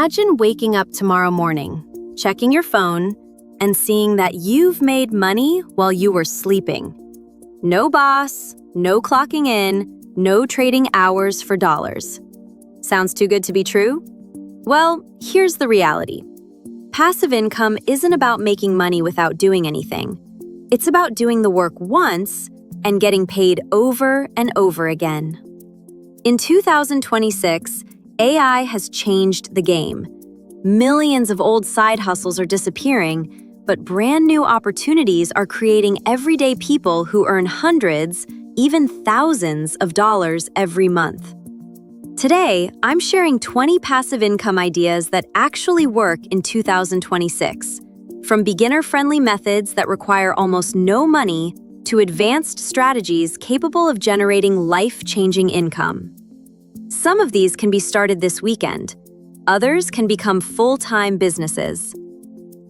Imagine waking up tomorrow morning, checking your phone, and seeing that you've made money while you were sleeping. No boss, no clocking in, no trading hours for dollars. Sounds too good to be true? Well, here's the reality. Passive income isn't about making money without doing anything. It's about doing the work once and getting paid over and over again. In 2026, AI has changed the game. Millions of old side hustles are disappearing, but brand new opportunities are creating everyday people who earn hundreds, even thousands of dollars every month. Today, I'm sharing 20 passive income ideas that actually work in 2026. From beginner-friendly methods that require almost no money to advanced strategies capable of generating life-changing income. Some of these can be started this weekend. Others can become full-time businesses.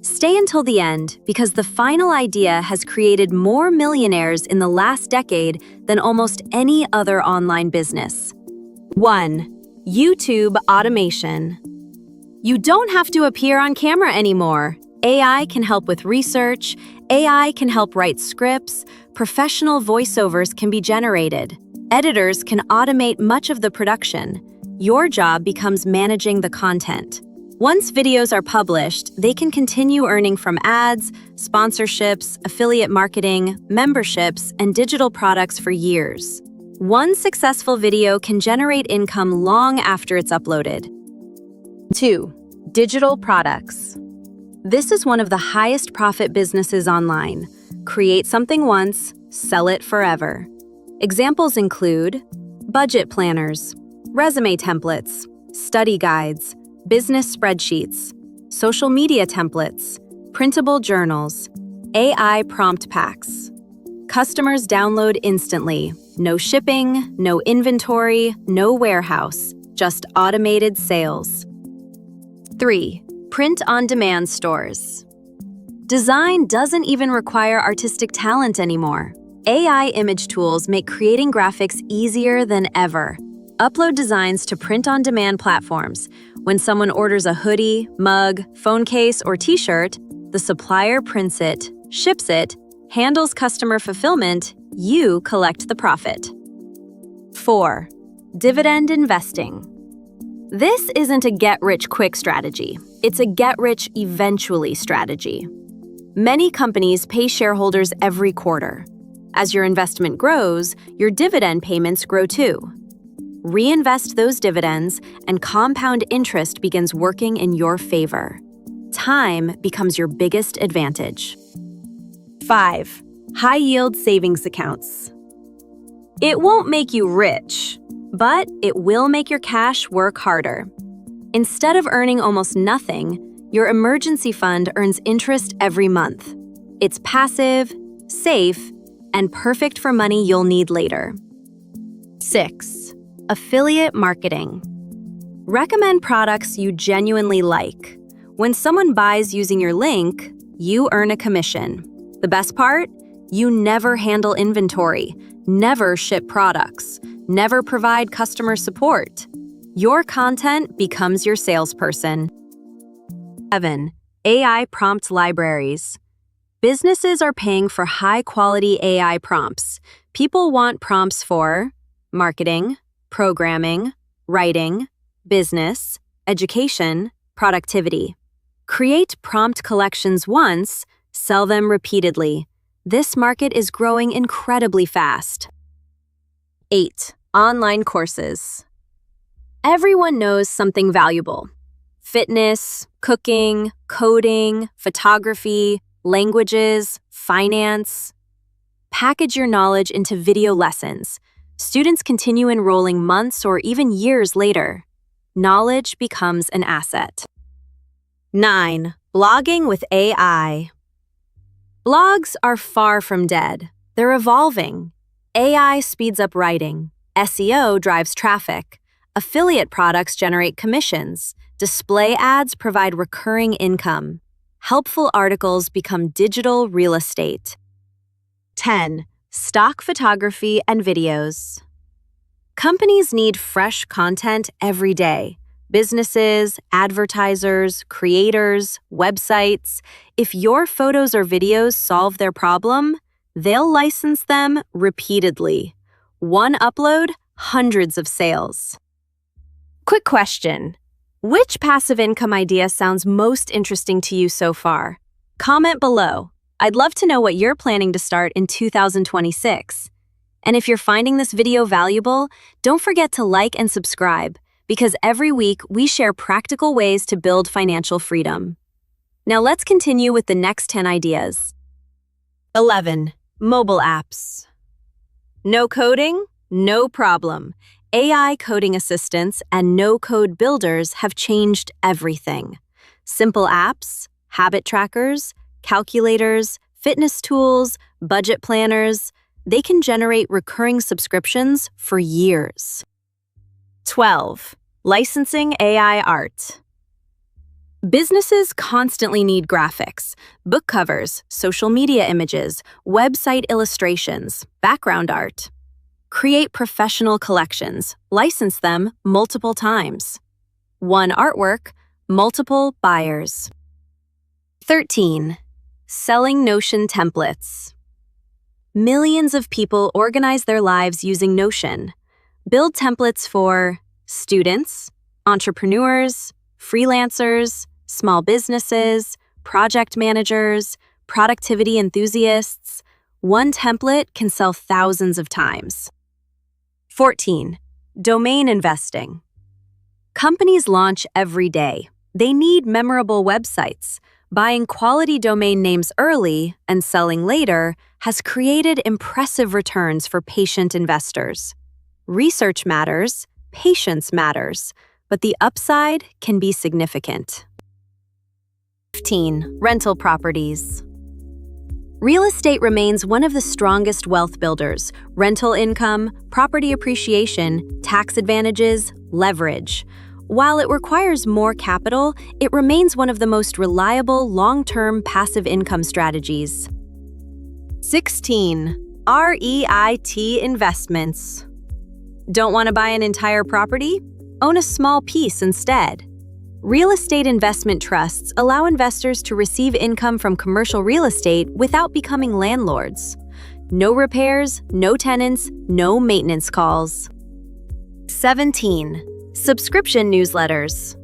Stay until the end because the final idea has created more millionaires in the last decade than almost any other online business. 1. YouTube automation. You don't have to appear on camera anymore. AI can help with research, AI can help write scripts, professional voiceovers can be generated. Editors can automate much of the production. Your job becomes managing the content. Once videos are published, they can continue earning from ads, sponsorships, affiliate marketing, memberships, and digital products for years. One successful video can generate income long after it's uploaded. 2. Digital products. This is one of the highest profit businesses online. Create something once, sell it forever. Examples include budget planners, resume templates, study guides, business spreadsheets, social media templates, printable journals, AI prompt packs. Customers download instantly. No shipping, no inventory, no warehouse, just automated sales. 3. Print-on-demand stores. Design doesn't even require artistic talent anymore. AI image tools make creating graphics easier than ever. Upload designs to print-on-demand platforms. When someone orders a hoodie, mug, phone case, or t-shirt, the supplier prints it, ships it, handles customer fulfillment, you collect the profit. 4. Dividend investing. This isn't a get-rich-quick strategy. It's a get-rich-eventually strategy. Many companies pay shareholders every quarter. As your investment grows, your dividend payments grow too. Reinvest those dividends, and compound interest begins working in your favor. Time becomes your biggest advantage. 5. High-yield savings accounts. It won't make you rich, but it will make your cash work harder. Instead of earning almost nothing, your emergency fund earns interest every month. It's passive, safe, and perfect for money you'll need later. 6. Affiliate marketing. Recommend products you genuinely like. When someone buys using your link, you earn a commission. The best part? You never handle inventory, never ship products, never provide customer support. Your content becomes your salesperson. 7. AI prompt libraries. Businesses are paying for high-quality AI prompts. People want prompts for marketing, programming, writing, business, education, productivity. Create prompt collections once, sell them repeatedly. This market is growing incredibly fast. 8. Online courses. Everyone knows something valuable. Fitness, cooking, coding, photography, languages, finance. Package your knowledge into video lessons. Students continue enrolling months or even years later. Knowledge becomes an asset. 9. Blogging with AI. Blogs are far from dead. They're evolving. AI speeds up writing. SEO drives traffic. Affiliate products generate commissions. Display ads provide recurring income. Helpful articles become digital real estate. 10. Stock photography and videos. Companies need fresh content every day. Businesses, advertisers, creators, websites. If your photos or videos solve their problem, they'll license them repeatedly. One upload, hundreds of sales. Quick question. Which passive income idea sounds most interesting to you so far? Comment below. I'd love to know what you're planning to start in 2026. And if you're finding this video valuable, don't forget to like and subscribe, because every week we share practical ways to build financial freedom. Now let's continue with the next 10 ideas. 11. Mobile apps. No coding? No problem. AI coding assistants and no-code builders have changed everything. Simple apps, habit trackers, calculators, fitness tools, budget planners, they can generate recurring subscriptions for years. 12. Licensing AI art. Businesses constantly need graphics, book covers, social media images, website illustrations, background art. Create professional collections, license them multiple times. One artwork, multiple buyers. 13. Selling Notion templates. Millions of people organize their lives using Notion. Build templates for students, entrepreneurs, freelancers, small businesses, project managers, productivity enthusiasts. One template can sell thousands of times. 14. Domain investing. Companies launch every day. They need memorable websites. Buying quality domain names early and selling later has created impressive returns for patient investors. Research matters, patience matters, but the upside can be significant. 15. Rental properties. Real estate remains one of the strongest wealth builders. Rental income, property appreciation, tax advantages, leverage. While it requires more capital, it remains one of the most reliable long-term passive income strategies. 16. REIT investments. Don't want to buy an entire property? Own a small piece instead. Real estate investment trusts allow investors to receive income from commercial real estate without becoming landlords. No repairs, no tenants, no maintenance calls. 17. Subscription newsletters.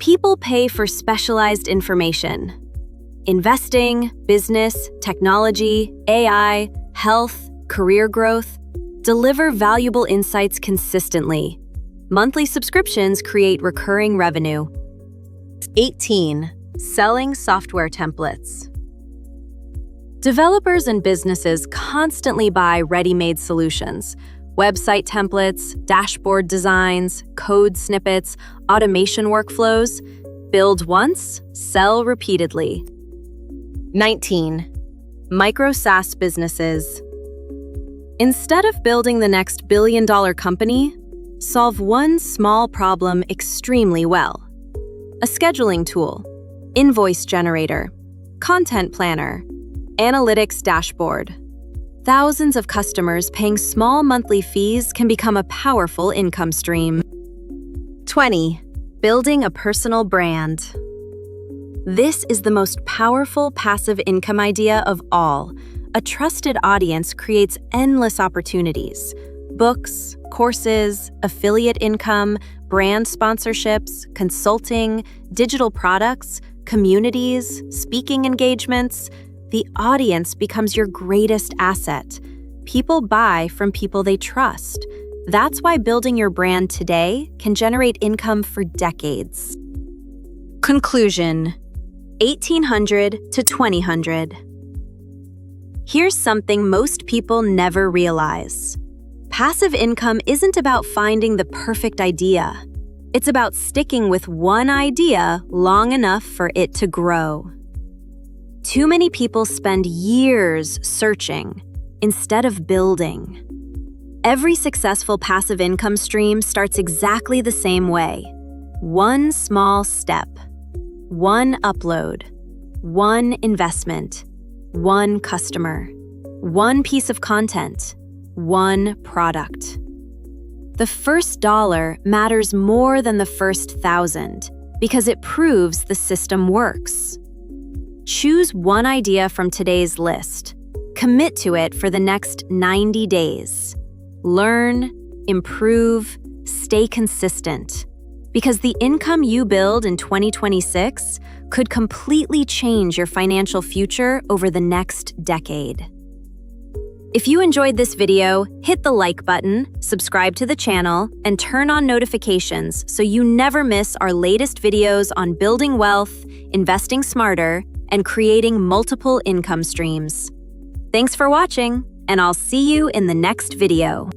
People pay for specialized information. Investing, business, technology, AI, health, career growth. Deliver valuable insights consistently. Monthly subscriptions create recurring revenue. 18. Selling software templates. Developers and businesses constantly buy ready-made solutions. Website templates, dashboard designs, code snippets, automation workflows. Build once, sell repeatedly. 19. Micro SaaS businesses. Instead of building the next billion-dollar company, solve one small problem extremely well. A scheduling tool, invoice generator, content planner, analytics dashboard. Thousands of customers paying small monthly fees can become a powerful income stream. 20. Building a personal brand. This is the most powerful passive income idea of all. A trusted audience creates endless opportunities. Books, courses, affiliate income, brand sponsorships, consulting, digital products, communities, speaking engagements. The audience becomes your greatest asset. People buy from people they trust. That's why building your brand today can generate income for decades. Conclusion: 1800 to 2000. Here's something most people never realize. Passive income isn't about finding the perfect idea. It's about sticking with one idea long enough for it to grow. Too many people spend years searching instead of building. Every successful passive income stream starts exactly the same way. One small step, one upload, one investment, one customer, one piece of content, one product. The first dollar matters more than the first 1,000 because it proves the system works. Choose one idea from today's list. Commit to it for the next 90 days. Learn, improve, stay consistent. Because the income you build in 2026 could completely change your financial future over the next decade. If you enjoyed this video, hit the like button, subscribe to the channel, and turn on notifications so you never miss our latest videos on building wealth, investing smarter, and creating multiple income streams. Thanks for watching, and I'll see you in the next video.